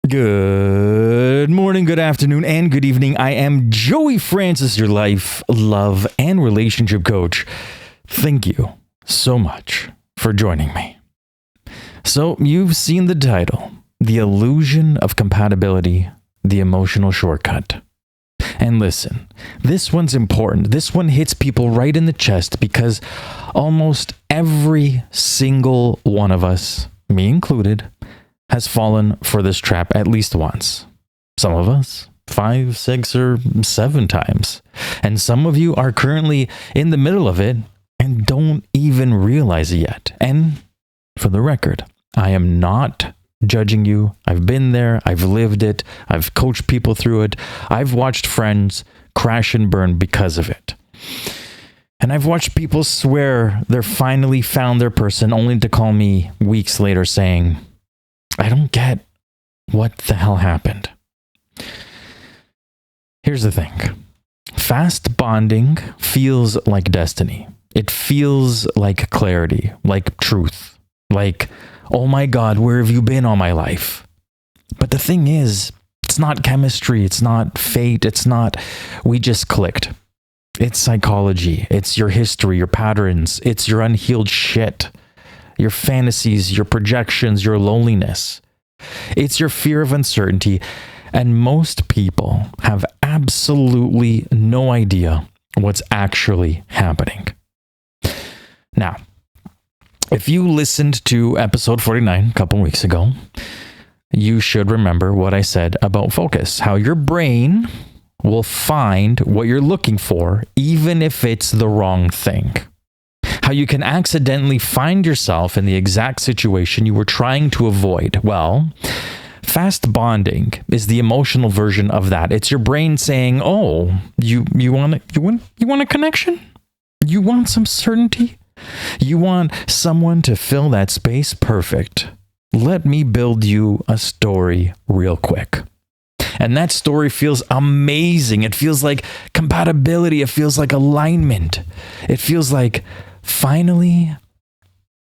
Good morning, good afternoon, and good evening. I am Joey Francis, your life, love, and relationship coach. Thank you so much for joining me. So, you've seen the title, The Illusion of Compatibility, the Emotional Shortcut. And listen, this one's important. This one hits people right in the chest because almost every single one of us, me included, has fallen for this trap at least once. Some of us 5, 6, or 7 times. And some of you are currently in the middle of it and don't even realize it yet. And for the record, I am not judging you. I've been there. I've lived it. I've coached people through it. I've watched friends crash and burn because of it. And I've watched people swear they're finally found their person only to call me weeks later saying, I don't get what the hell happened. Here's the thing. Fast bonding feels like destiny. It feels like clarity, like truth, like, oh my God, where have you been all my life? But the thing is, it's not chemistry. It's not fate. It's not, we just clicked. It's psychology. It's your history, your patterns. It's your unhealed shit. Your fantasies, your projections, your loneliness. It's your fear of uncertainty. And most people have absolutely no idea what's actually happening. Now, if you listened to episode 49 a couple weeks ago, you should remember what I said about focus, how your brain will find what you're looking for, even if it's the wrong thing. How you can accidentally find yourself in the exact situation you were trying to avoid. Well, fast bonding is the emotional version of that. It's your brain saying, "Oh, you want a connection? You want some certainty? You want someone to fill that space? Perfect. Let me build you a story real quick." And that story feels amazing. It feels like compatibility. It feels like alignment. It feels like finally,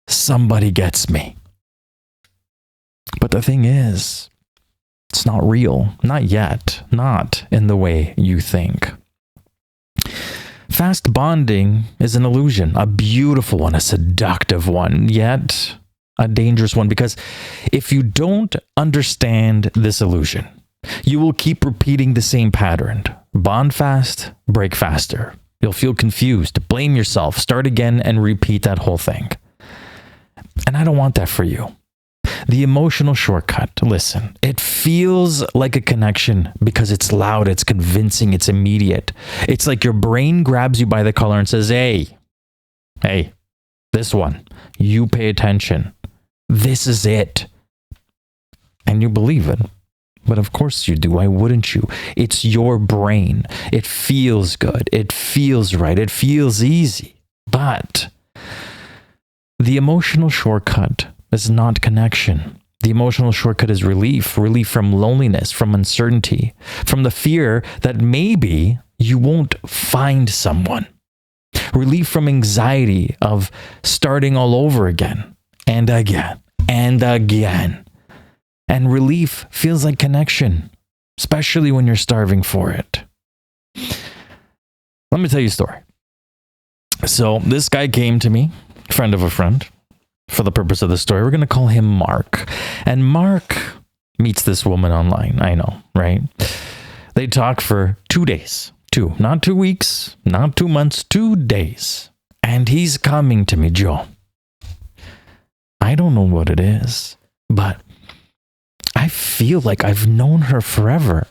somebody gets me. But the thing is, it's not real. Not yet. Not in the way you think. Fast bonding is an illusion, a beautiful one, a seductive one, yet a dangerous one. Because if you don't understand this illusion, you will keep repeating the same pattern. Bond fast, break faster. You'll feel confused, blame yourself, start again, and repeat that whole thing. And I don't want that for you. The emotional shortcut, listen, it feels like a connection because it's loud, it's convincing, it's immediate. It's like your brain grabs you by the collar and says, hey, this one, you pay attention. This is it. And you believe it. But of course you do. Why wouldn't you? It's your brain. It feels good. It feels right. It feels easy. But the emotional shortcut is not connection. The emotional shortcut is relief. Relief from loneliness, from uncertainty, from the fear that maybe you won't find someone. Relief from anxiety of starting all over again and again and again. And relief feels like connection, especially when you're starving for it. Let me tell you a story. So this guy came to me, friend of a friend, for the purpose of the story. We're going to call him Mark. And Mark meets this woman online. I know, right? They talk for 2 days. Not 2 weeks, not 2 months, 2 days. And he's coming to me, Joe. I don't know what it is, but I feel like I've known her forever.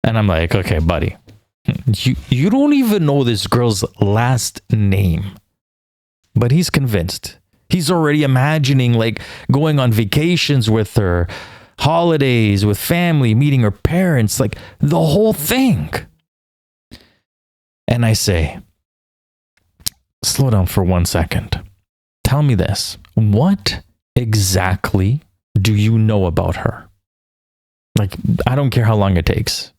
And I'm like, okay, buddy, you don't even know this girl's last name. But he's convinced. He's already imagining like going on vacations with her, holidays with family, meeting her parents, like the whole thing. And I say, slow down for 1 second. Tell me this. What exactly do you know about her? Like, I don't care how long it takes.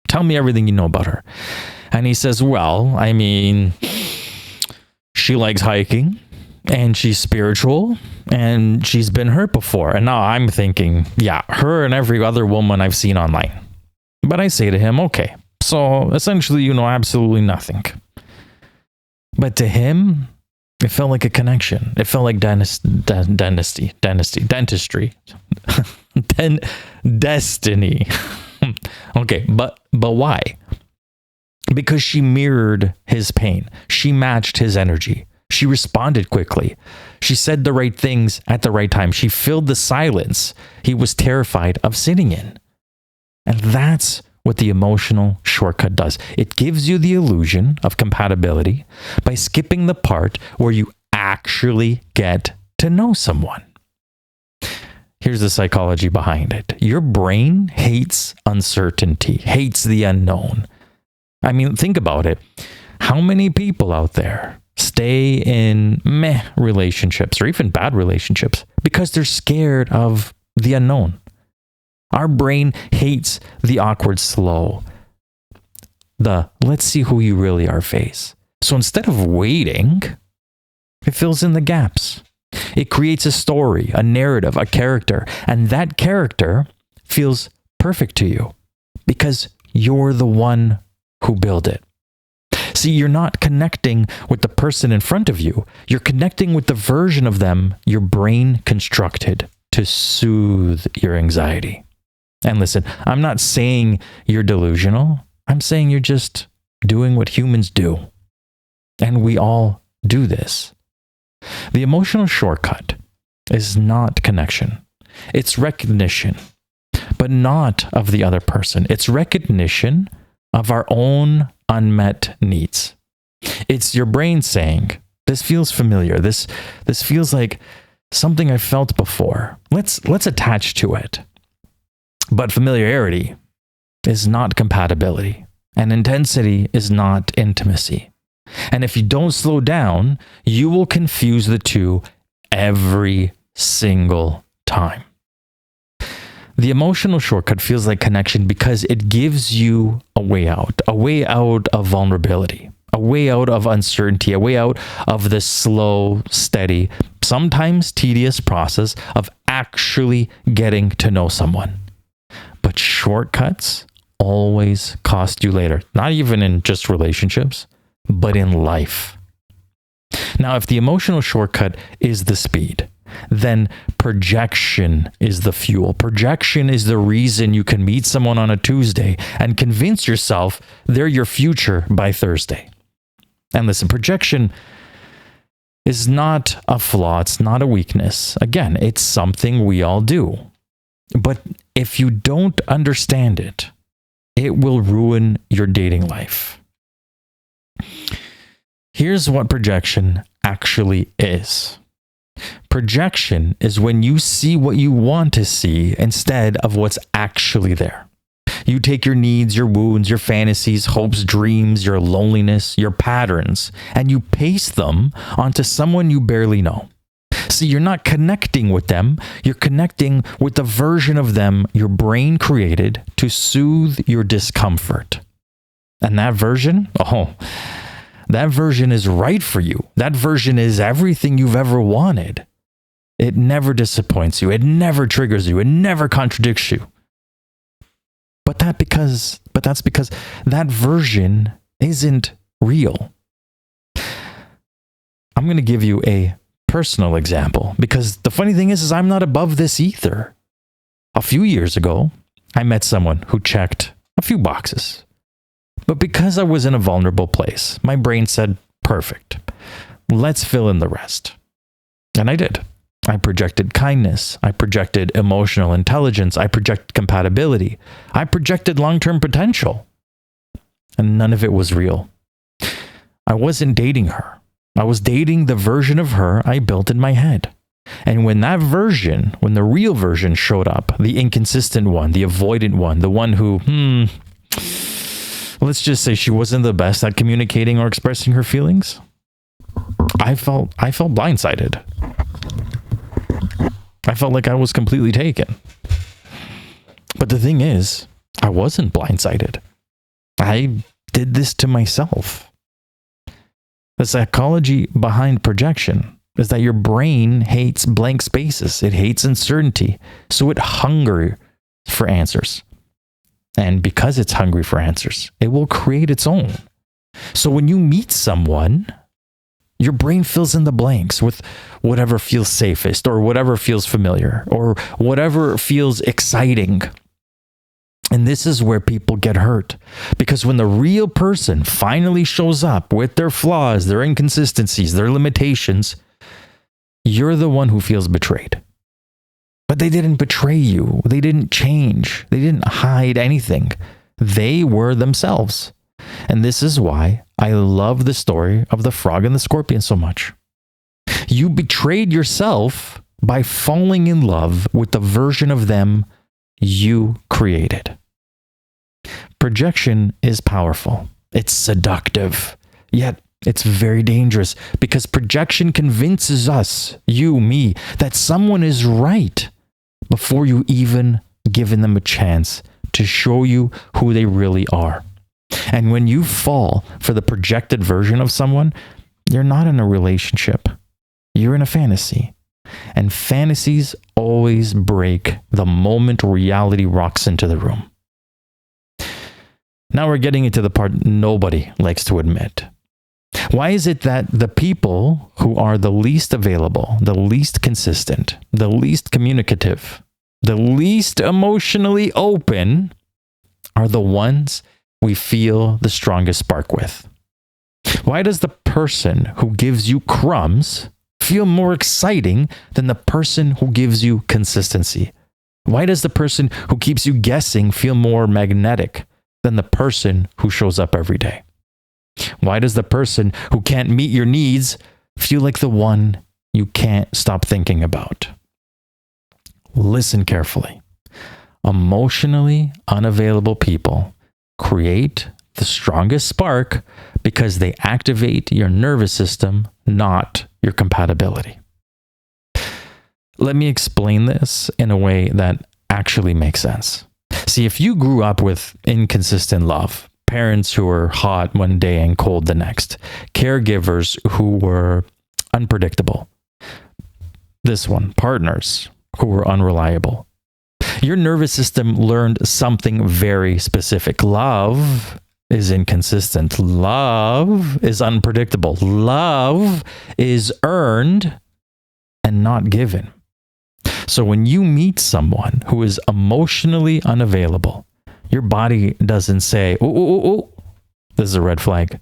Tell me everything you know about her. And he says, well, I mean, she likes hiking and she's spiritual and she's been hurt before. And now I'm thinking, yeah, her and every other woman I've seen online. But I say to him, okay, so essentially you know absolutely nothing. But to him, it felt like a connection. It felt like dentistry. Destiny. Okay, but why? Because she mirrored his pain. She matched his energy. She responded quickly. She said the right things at the right time. She filled the silence he was terrified of sitting in. And that's what the emotional shortcut does. It gives you the illusion of compatibility by skipping the part where you actually get to know someone. Here's the psychology behind it. Your brain hates uncertainty, hates the unknown. I mean, think about it. How many people out there stay in meh relationships or even bad relationships because they're scared of the unknown? Our brain hates the awkward slow, the let's see who you really are phase. So instead of waiting, it fills in the gaps. It creates a story, a narrative, a character, and that character feels perfect to you because you're the one who built it. See, you're not connecting with the person in front of you. You're connecting with the version of them your brain constructed to soothe your anxiety. And listen, I'm not saying you're delusional. I'm saying you're just doing what humans do. And we all do this. The emotional shortcut is not connection. It's recognition, but not of the other person. It's recognition of our own unmet needs. It's your brain saying, this feels familiar. This feels like something I felt before. Let's attach to it. But familiarity is not compatibility, and intensity is not intimacy. And if you don't slow down, you will confuse the two every single time. The emotional shortcut feels like connection because it gives you a way out of vulnerability, a way out of uncertainty, a way out of the slow, steady, sometimes tedious process of actually getting to know someone. But shortcuts always cost you later, not even in just relationships, but in life. Now, if the emotional shortcut is the speed, then projection is the fuel. Projection is the reason you can meet someone on a Tuesday and convince yourself they're your future by Thursday. And listen, projection is not a flaw. It's not a weakness. Again, it's something we all do. But if you don't understand it, it will ruin your dating life. Here's what projection actually is. Projection is when you see what you want to see instead of what's actually there. You take your needs, your wounds, your fantasies, hopes, dreams, your loneliness, your patterns, and you paste them onto someone you barely know. See, you're not connecting with them. You're connecting with the version of them your brain created to soothe your discomfort. And that version, that version is right for you. That version is everything you've ever wanted. It never disappoints you. It never triggers you. It never contradicts you. But that's because that version isn't real. I'm going to give you a personal example because the funny thing is I'm not above this either. A few years ago, I met someone who checked a few boxes. But because I was in a vulnerable place, my brain said, perfect. Let's fill in the rest. And I did. I projected kindness. I projected emotional intelligence. I projected compatibility. I projected long-term potential. And none of it was real. I wasn't dating her. I was dating the version of her I built in my head. And when the real version showed up, the inconsistent one, the avoidant one, the one who, let's just say she wasn't the best at communicating or expressing her feelings, I felt blindsided. I felt like I was completely taken. But the thing is, I wasn't blindsided. I did this to myself. The psychology behind projection is that your brain hates blank spaces. It hates uncertainty. So it hungers for answers. And because it's hungry for answers, it will create its own. So when you meet someone, your brain fills in the blanks with whatever feels safest or whatever feels familiar or whatever feels exciting. And this is where people get hurt, because when the real person finally shows up with their flaws, their inconsistencies, their limitations, you're the one who feels betrayed. But they didn't betray you. They didn't change. They didn't hide anything. They were themselves. And this is why I love the story of the frog and the scorpion so much. You betrayed yourself by falling in love with the version of them you created. Projection is powerful. It's seductive. Yet it's very dangerous, because projection convinces us, you, me, that someone is right before you even given them a chance to show you who they really are. And when you fall for the projected version of someone, you're not in a relationship. You're in a fantasy. And fantasies always break the moment reality rocks into the room. Now we're getting into the part nobody likes to admit. Why is it that the people who are the least available, the least consistent, the least communicative, the least emotionally open are the ones we feel the strongest spark with? Why does the person who gives you crumbs feel more exciting than the person who gives you consistency? Why does the person who keeps you guessing feel more magnetic than the person who shows up every day? Why does the person who can't meet your needs feel like the one you can't stop thinking about? Listen carefully. Emotionally unavailable people create the strongest spark because they activate your nervous system, not your compatibility. Let me explain this in a way that actually makes sense. See, if you grew up with inconsistent love, parents who were hot one day and cold the next, caregivers who were unpredictable, partners who were unreliable, your nervous system learned something very specific. Love is inconsistent. Love is unpredictable. Love is earned and not given. So when you meet someone who is emotionally unavailable, your body doesn't say, oh, this is a red flag.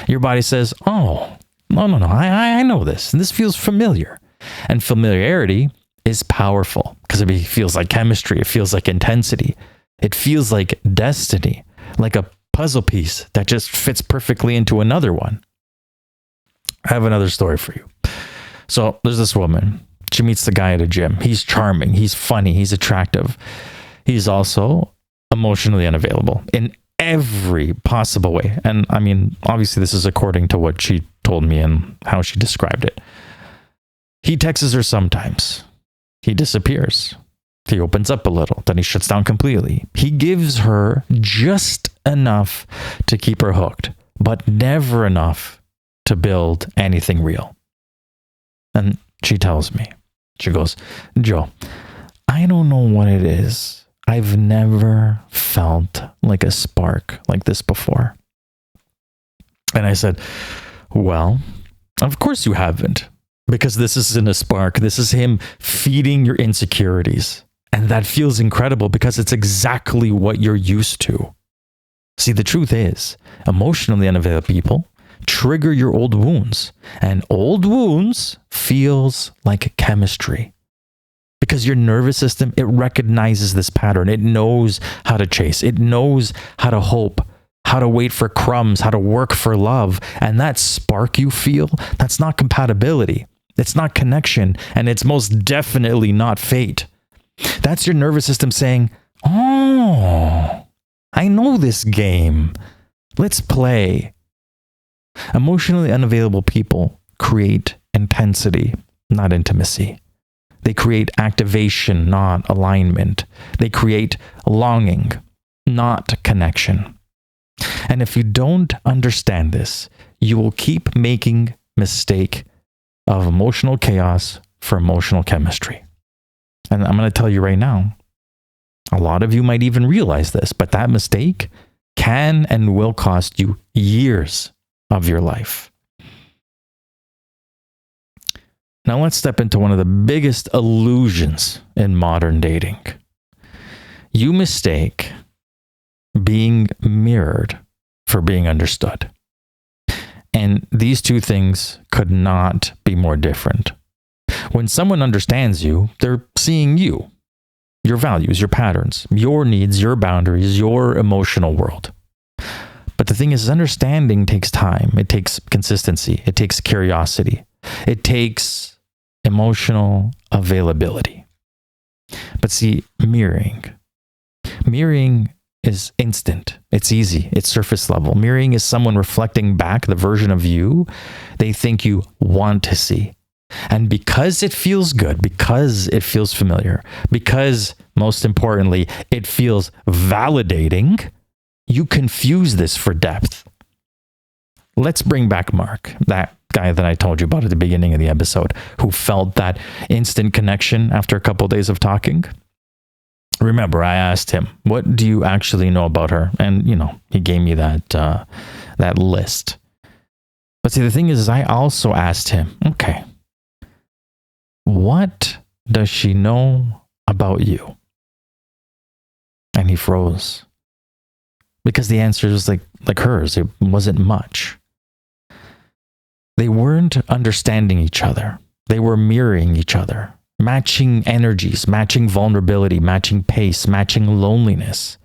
Your body says, oh, no, I know this. And this feels familiar. And familiarity is powerful because it feels like chemistry. It feels like intensity. It feels like destiny, like a puzzle piece that just fits perfectly into another one. I have another story for you. So there's this woman. She meets the guy at a gym. He's charming. He's funny. He's attractive. He's also emotionally unavailable in every possible way. And I mean, obviously this is according to what she told me and how she described it. He texts her sometimes. He disappears. He opens up a little, then he shuts down completely. He gives her just enough to keep her hooked, but never enough to build anything real. And she tells me, she goes, Joe, I don't know what it is. I've never felt like a spark like this before. And I said, well, of course you haven't, because this isn't a spark. This is him feeding your insecurities. And that feels incredible because it's exactly what you're used to. See, the truth is, emotionally unavailable people trigger your old wounds. And old wounds feels like chemistry. Because your nervous system, it recognizes this pattern. It knows how to chase. It knows how to hope, how to wait for crumbs, how to work for love. And that spark you feel, that's not compatibility. It's not connection. And it's most definitely not fate. That's your nervous system saying, oh, I know this game. Let's play. Emotionally unavailable people create intensity, not intimacy. They create activation, not alignment. They create longing, not connection. And if you don't understand this, you will keep making mistake of emotional chaos for emotional chemistry. And I'm going to tell you right now, a lot of you might even realize this, but that mistake can and will cost you years of your life. Now let's step into one of the biggest illusions in modern dating. You mistake being mirrored for being understood. And these two things could not be more different. When someone understands you, they're seeing you, your values, your patterns, your needs, your boundaries, your emotional world. But the thing is, understanding takes time. It takes consistency. It takes curiosity. It takes emotional availability. But see, mirroring is instant. It's easy. It's surface level. Mirroring is someone reflecting back the version of you they think you want to see. And because it feels good, because it feels familiar, because most importantly, it feels validating, you confuse this for depth. Let's bring back Mark, that guy that I told you about at the beginning of the episode, who felt that instant connection after a couple of days of talking. Remember, I asked him, what do you actually know about her? And, he gave me that list. But see, the thing is, I also asked him, okay, what does she know about you? And he froze. Because the answer was like hers. It wasn't much. They weren't understanding each other. They were mirroring each other. Matching energies, matching vulnerability, matching pace, matching loneliness.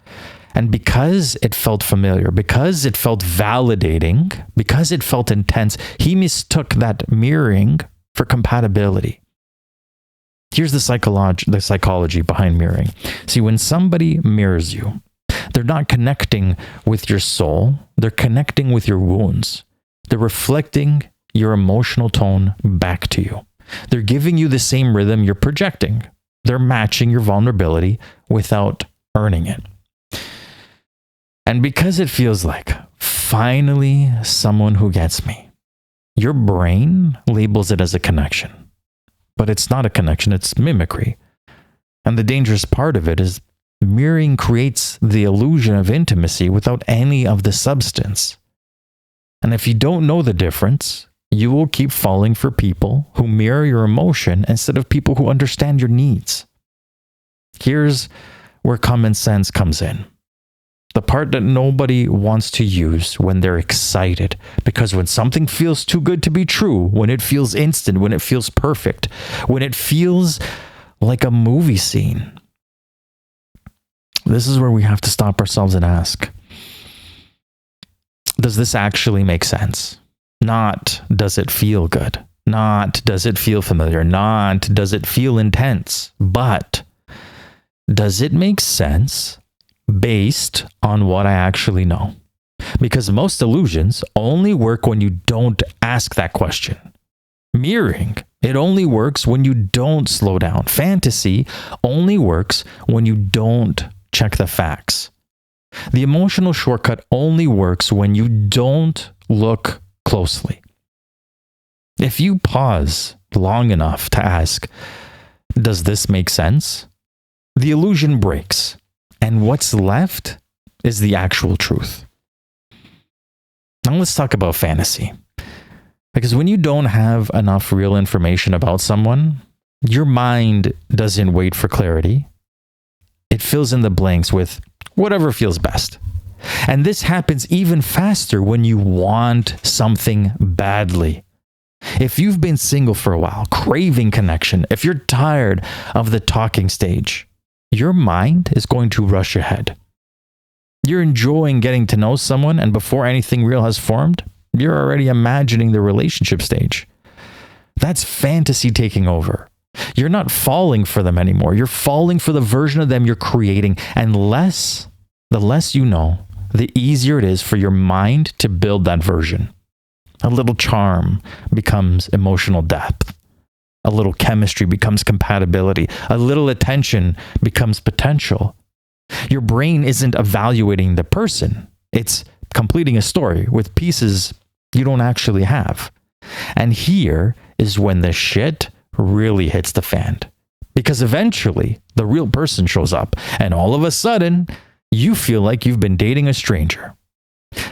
And because it felt familiar, because it felt validating, because it felt intense, he mistook that mirroring for compatibility. Here's the psychology behind mirroring. See, when somebody mirrors you, they're not connecting with your soul. They're connecting with your wounds. They're reflecting your emotional tone back to you. They're giving you the same rhythm you're projecting. They're matching your vulnerability without earning it. And because it feels like, finally, someone who gets me, your brain labels it as a connection. But it's not a connection, it's mimicry. And the dangerous part of it is mirroring creates the illusion of intimacy without any of the substance. And if you don't know the difference, you will keep falling for people who mirror your emotion instead of people who understand your needs. Here's where common sense comes in. The part that nobody wants to use when they're excited. Because when something feels too good to be true, when it feels instant, when it feels perfect, when it feels like a movie scene, this is where we have to stop ourselves and ask, does this actually make sense? Not, does it feel good? Not, does it feel familiar? Not, does it feel intense? But, does it make sense based on what I actually know? Because most illusions only work when you don't ask that question. Mirroring, it only works when you don't slow down. Fantasy only works when you don't check the facts. The emotional shortcut only works when you don't look closely. If you pause long enough to ask, does this make sense? The illusion breaks, and what's left is the actual truth. Now let's talk about fantasy. Because when you don't have enough real information about someone, your mind doesn't wait for clarity. It fills in the blanks with whatever feels best. And this happens even faster when you want something badly. If you've been single for a while, craving connection, if you're tired of the talking stage, your mind is going to rush ahead. You're enjoying getting to know someone, and before anything real has formed, you're already imagining the relationship stage. That's fantasy taking over. You're not falling for them anymore. You're falling for the version of them you're creating. And the less you know, the easier it is for your mind to build that version. A little charm becomes emotional depth. A little chemistry becomes compatibility. A little attention becomes potential. Your brain isn't evaluating the person. It's completing a story with pieces you don't actually have. And here is when the shit really hits the fan. Because eventually the real person shows up and all of a sudden you feel like you've been dating a stranger.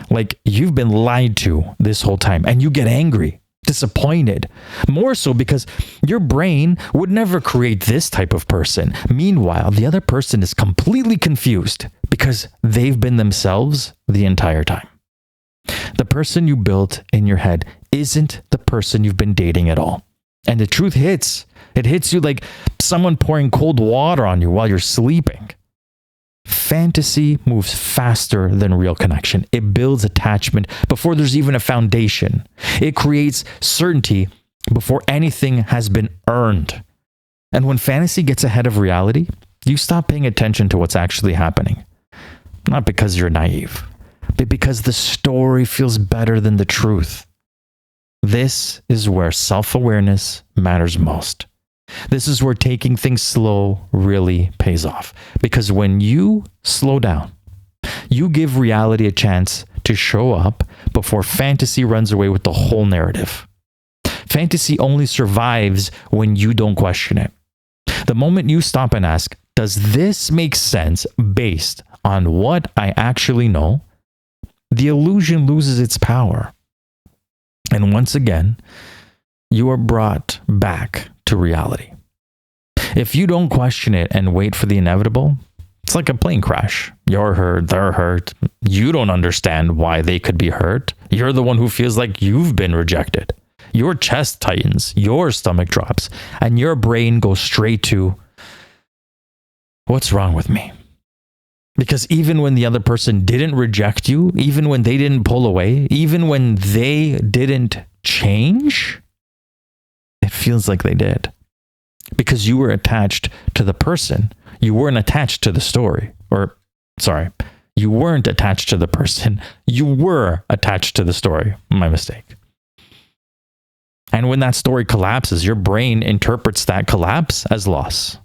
Like you've been lied to this whole time and you get angry, disappointed. More so because your brain would never create this type of person. Meanwhile, the other person is completely confused because they've been themselves the entire time. The person you built in your head isn't the person you've been dating at all. And the truth hits. It hits you like someone pouring cold water on you while you're sleeping. Fantasy moves faster than real connection. It builds attachment before there's even a foundation. It creates certainty before anything has been earned. And when fantasy gets ahead of reality, you stop paying attention to what's actually happening. Not because you're naive, but because the story feels better than the truth. This is where self-awareness matters most. This is where taking things slow really pays off. Because when you slow down, you give reality a chance to show up before fantasy runs away with the whole narrative. Fantasy only survives when you don't question it. The moment you stop and ask, does this make sense based on what I actually know? The illusion loses its power. And once again, you are brought back to reality. If you don't question it and wait for the inevitable, it's like a plane crash. You're hurt, they're hurt. You don't understand why they could be hurt. You're the one who feels like you've been rejected. Your chest tightens, your stomach drops, and your brain goes straight to, what's wrong with me? Because even when the other person didn't reject you, even when they didn't pull away, even when they didn't change, it feels like they did. Because you were attached to the person. You weren't attached to the story. You weren't attached to the person. You were attached to the story. My mistake. And when that story collapses, your brain interprets that collapse as loss.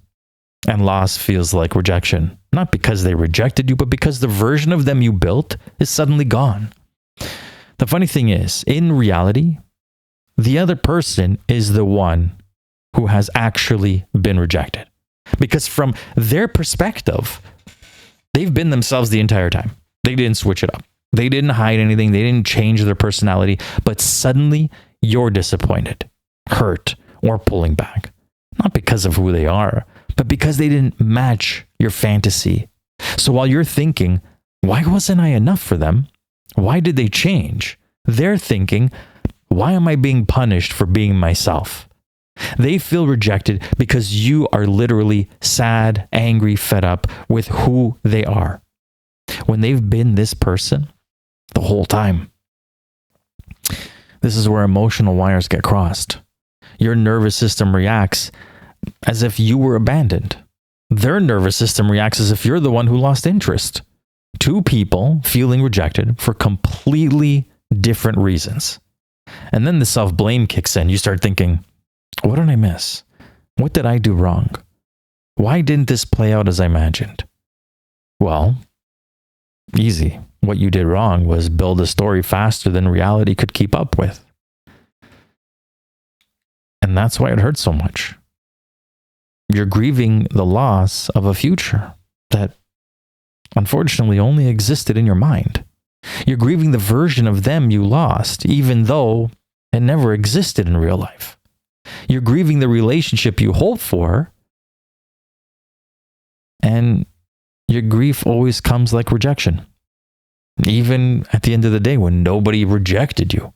And loss feels like rejection. Not because they rejected you, but because the version of them you built is suddenly gone. The funny thing is, in reality, the other person is the one who has actually been rejected. Because from their perspective, they've been themselves the entire time. They didn't switch it up. They didn't hide anything. They didn't change their personality. But suddenly, you're disappointed, hurt, or pulling back. Not because of who they are, but because they didn't match your fantasy. So while you're thinking, why wasn't I enough for them? Why did they change? They're thinking, why am I being punished for being myself? They feel rejected because you are literally sad, angry, fed up with who they are, when they've been this person the whole time. This is where emotional wires get crossed. Your nervous system reacts as if you were abandoned. Their nervous system reacts as if you're the one who lost interest. Two people feeling rejected for completely different reasons. And then the self-blame kicks in. You start thinking, what did I miss? What did I do wrong? Why didn't this play out as I imagined? Well, easy. What you did wrong was build a story faster than reality could keep up with. And that's why it hurts so much. You're grieving the loss of a future that unfortunately only existed in your mind. You're grieving the version of them you lost, even though it never existed in real life. You're grieving the relationship you hoped for, and your grief always comes like rejection. Even at the end of the day when nobody rejected you.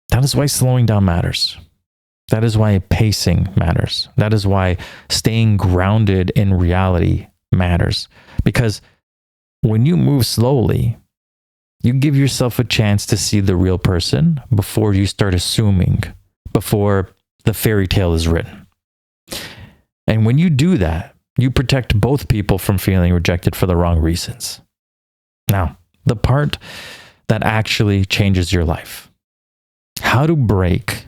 That is why slowing down matters. That is why pacing matters. That is why staying grounded in reality matters. Because when you move slowly, you give yourself a chance to see the real person before you start assuming, before the fairy tale is written. And when you do that, you protect both people from feeling rejected for the wrong reasons. Now, the part that actually changes your life. How to break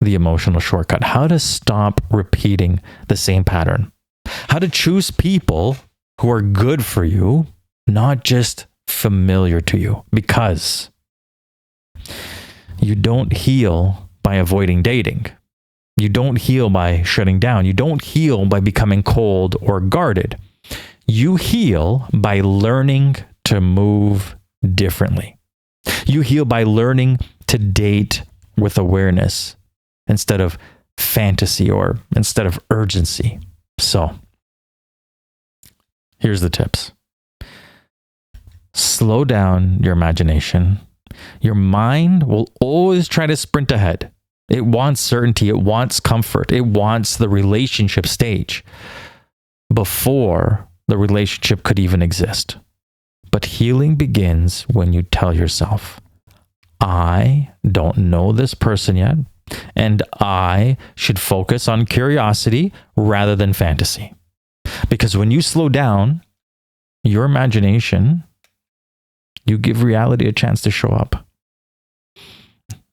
the emotional shortcut. How to stop repeating the same pattern. How to choose people who are good for you, not just familiar to you. Because you don't heal by avoiding dating. You don't heal by shutting down. You don't heal by becoming cold or guarded. You heal by learning to move differently. You heal by learning to date with awareness instead of fantasy or instead of urgency. So, here's the tips. Slow down your imagination. Your mind will always try to sprint ahead. It wants certainty. It wants comfort. It wants the relationship stage before the relationship could even exist. But healing begins when you tell yourself, I don't know this person yet, and I should focus on curiosity rather than fantasy. Because when you slow down your imagination, you give reality a chance to show up.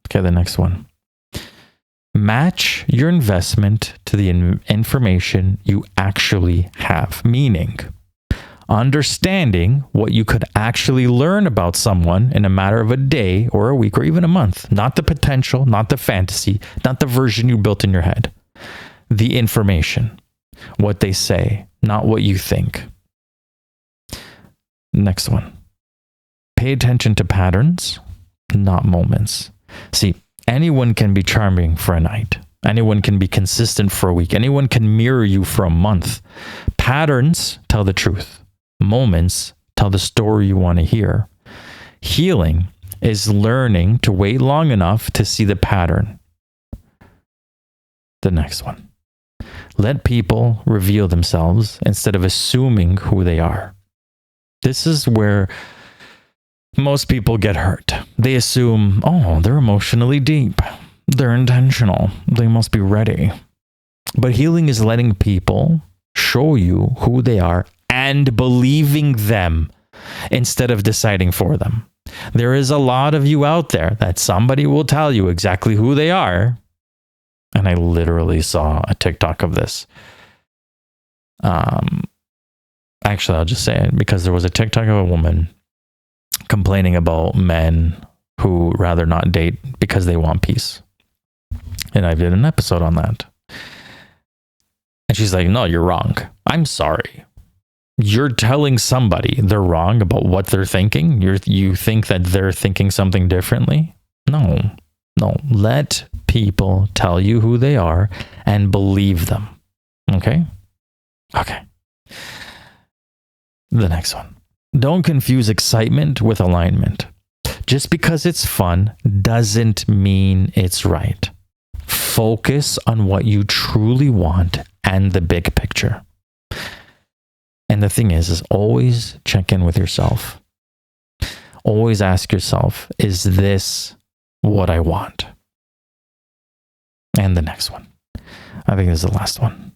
Okay, the next one. Match your investment to the information you actually have, meaning understanding what you could actually learn about someone in a matter of a day or a week or even a month. Not the potential, not the fantasy, not the version you built in your head. The information, what they say, not what you think. Next one. Pay attention to patterns, not moments. See, anyone can be charming for a night. Anyone can be consistent for a week. Anyone can mirror you for a month. Patterns tell the truth. Moments tell the story you want to hear. Healing is learning to wait long enough to see the pattern. The next one. Let people reveal themselves instead of assuming who they are. This is where most people get hurt. They assume, oh, they're emotionally deep. They're intentional. They must be ready. But healing is letting people show you who they are and believing them instead of deciding for them. There is a lot of you out there that somebody will tell you exactly who they are. And I literally saw a TikTok of this. Actually, I'll just say it because there was a TikTok of a woman complaining about men who rather not date because they want peace. And I did an episode on that. And she's like, no, you're wrong. I'm sorry. You're telling somebody they're wrong about what they're thinking. You think that they're thinking something differently? No. Let people tell you who they are and believe them. Okay. The next one. Don't confuse excitement with alignment. Just because it's fun doesn't mean it's right. Focus on what you truly want and the big picture. And the thing is always check in with yourself. Always ask yourself, is this what I want? And the next one. I think this is the last one.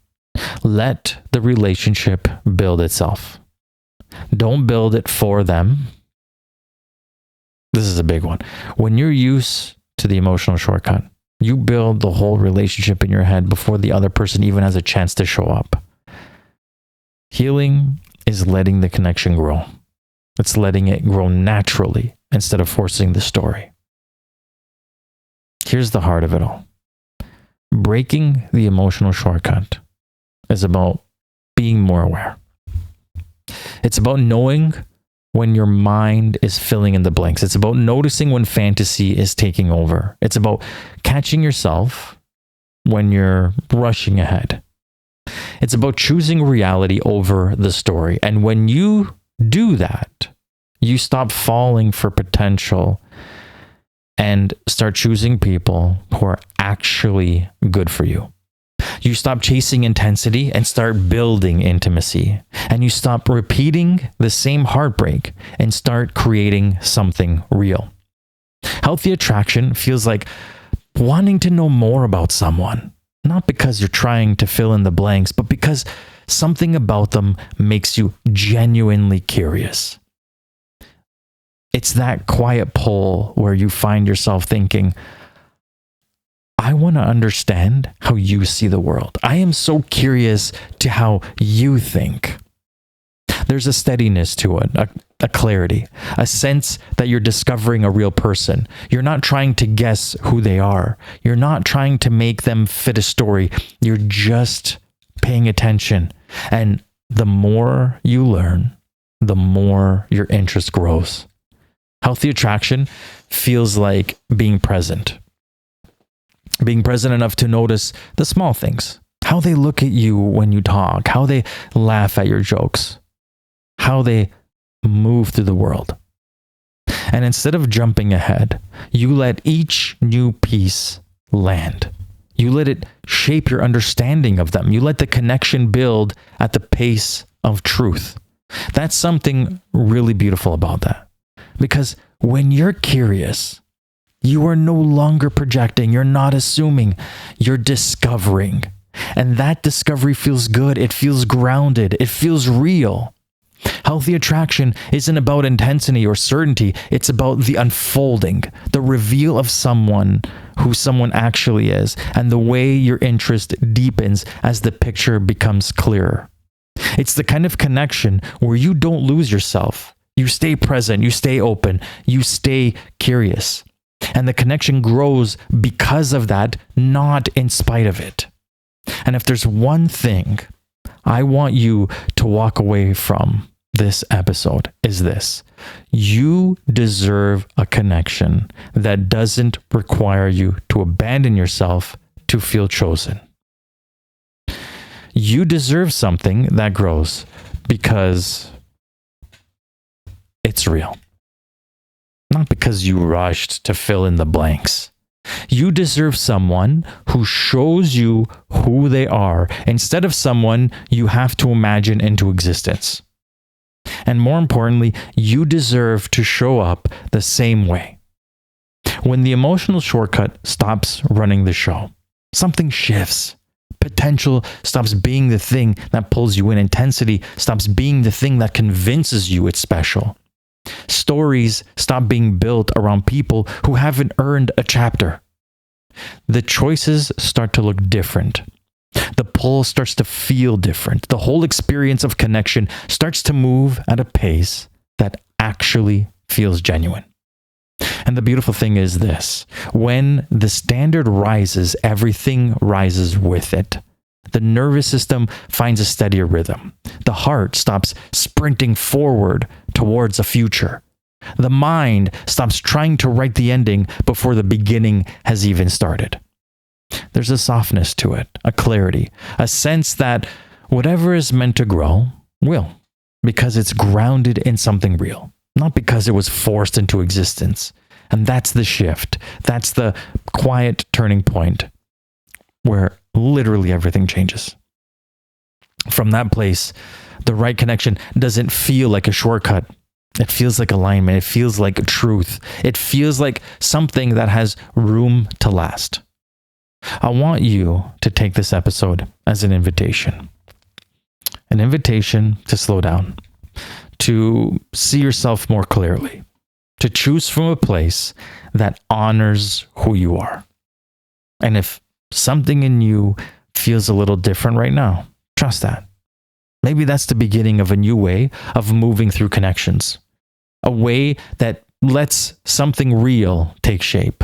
Let the relationship build itself. Don't build it for them. This is a big one. When you're used to the emotional shortcut, you build the whole relationship in your head before the other person even has a chance to show up. Healing is letting the connection grow. It's letting it grow naturally instead of forcing the story. Here's the heart of it all. Breaking the emotional shortcut is about being more aware. It's about knowing when your mind is filling in the blanks. It's about noticing when fantasy is taking over. It's about catching yourself when you're rushing ahead. It's about choosing reality over the story. And when you do that, you stop falling for potential and start choosing people who are actually good for you. You stop chasing intensity and start building intimacy. And you stop repeating the same heartbreak and start creating something real. Healthy attraction feels like wanting to know more about someone, not because you're trying to fill in the blanks, but because something about them makes you genuinely curious. It's that quiet pull where you find yourself thinking, I want to understand how you see the world. I am so curious to how you think. There's a steadiness to it, a clarity, a sense that you're discovering a real person. You're not trying to guess who they are. You're not trying to make them fit a story. You're just paying attention. And the more you learn, the more your interest grows. Healthy attraction feels like being present. Being present enough to notice the small things. How they look at you when you talk. How they laugh at your jokes. How they move through the world. And instead of jumping ahead, you let each new piece land. You let it shape your understanding of them. You let the connection build at the pace of truth. That's something really beautiful about that. Because when you're curious, you are no longer projecting. You're not assuming. You're discovering. And that discovery feels good. It feels grounded. It feels real. Healthy attraction isn't about intensity or certainty. It's about the unfolding, the reveal of someone who someone actually is, and the way your interest deepens as the picture becomes clearer. It's the kind of connection where you don't lose yourself. You stay present, you stay open, you stay curious. And the connection grows because of that, not in spite of it. And if there's one thing I want you to walk away from this episode is this. You deserve a connection that doesn't require you to abandon yourself to feel chosen. You deserve something that grows because it's real. Not because you rushed to fill in the blanks. You deserve someone who shows you who they are instead of someone you have to imagine into existence. And more importantly, you deserve to show up the same way. When the emotional shortcut stops running the show, something shifts. Potential stops being the thing that pulls you in. Intensity stops being the thing that convinces you it's special. Stories stop being built around people who haven't earned a chapter. The choices start to look different. The pull starts to feel different. The whole experience of connection starts to move at a pace that actually feels genuine. And the beautiful thing is this: when the standard rises, everything rises with it. The nervous system finds a steadier rhythm. The heart stops sprinting forward towards a future. The mind stops trying to write the ending before the beginning has even started. There's a softness to it, a clarity, a sense that whatever is meant to grow will, because it's grounded in something real, not because it was forced into existence. And that's the shift. That's the quiet turning point where literally everything changes. From that place, the right connection doesn't feel like a shortcut. It feels like alignment. It feels like truth. It feels like something that has room to last. I want you to take this episode as an invitation to slow down, to see yourself more clearly, to choose from a place that honors who you are. And if something in you feels a little different right now, trust that. Maybe that's the beginning of a new way of moving through connections, a way that lets something real take shape.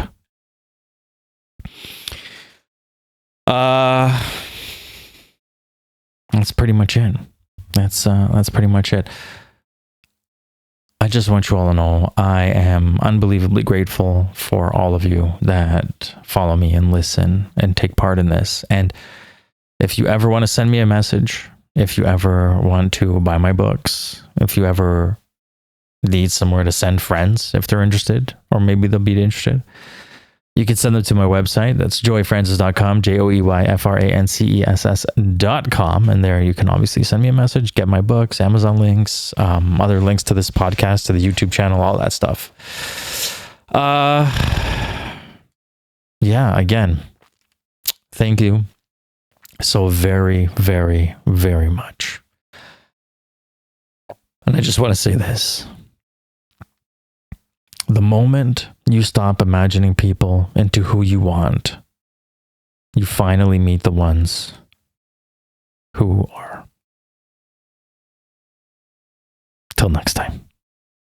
That's pretty much it. That's pretty much it. I just want you all to know I am unbelievably grateful for all of you that follow me and listen and take part in this. And if you ever want to send me a message, if you ever want to buy my books, if you ever need somewhere to send friends if they're interested, or maybe they'll be interested, you can send them to my website. That's joeyfrancis.com, joeyfrances.com. And there you can obviously send me a message, get my books, Amazon links, other links to this podcast, to the YouTube channel, all that stuff. Yeah, again, thank you so very, very, very much. And I just want to say this. The moment you stop imagining people into who you want, you finally meet the ones who are. Till next time.